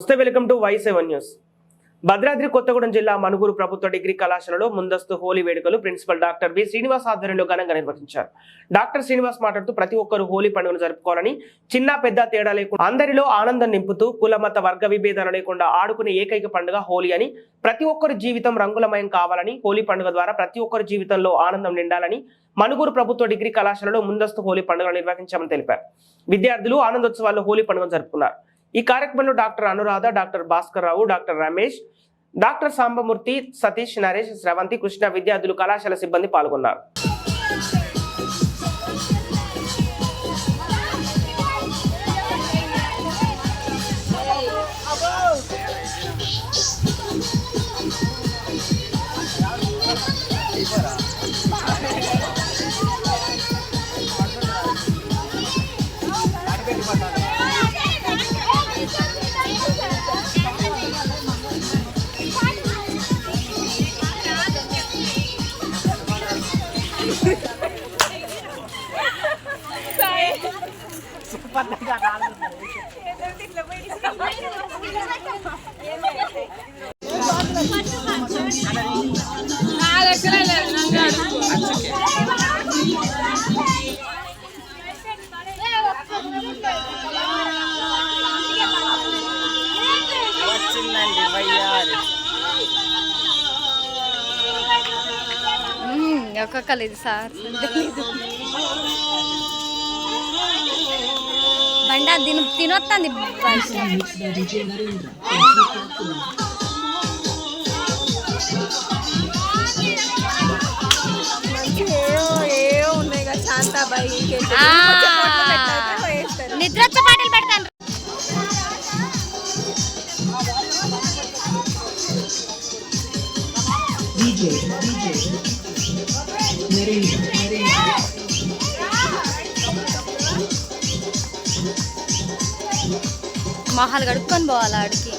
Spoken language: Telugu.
Welcome to Y7 news. Bhadradri Kothagudem జిల్లా మనుగురు ప్రభుత్వ డిగ్రీ కళాశాలలో ముందస్తు హోలీ వేడుకలు ప్రిన్సిపల్ డాక్టర్ బి శ్రీనివాస్ ఆధ్వర్యంలో ఘనంగా నిర్వహించారు. డాక్టర్ శ్రీనివాస్ మాట్లాడుతూ ప్రతి ఒక్కరూ హోలీ పండుగను జరుపుకోవాలని, చిన్న పెద్ద తేడా లేకుండా అందరిలో ఆనందం నింపుతూ కుల మత వర్గ విభేదాలు లేకుండా ఆడుకునే ఏకైక పండుగ హోలీ అని, ప్రతి ఒక్కరి జీవితం రంగులమయం కావాలని, హోలీ పండుగ ద్వారా ప్రతి ఒక్కరి జీవితంలో ఆనందం నిండాలని మనుగురు ప్రభుత్వ డిగ్రీ కళాశాలలో ముందస్తు హోలీ పండుగ నిర్వహించామని తెలిపారు. విద్యార్థులు ఆనందోత్సవాల్లో హోలీ పండుగను జరుపుకున్నారు. ఈ కార్యక్రమంలో doctor Anuradha, doctor Bhaskar Rao, doctor Ramesh, doctor Sambamurthy, Satish, Naresh, Sravanthi, Krishna, విద్యార్థులు, కళాశాల సిబ్బంది పాల్గొన్నారు. ఒక్కొక్కలేదు సార్ బండ తినొస్తుంది. నిద్రొచ్చే పాటలు పెడతాను. మొహాలు కడుక్కొని పోవాలి ఆడికి.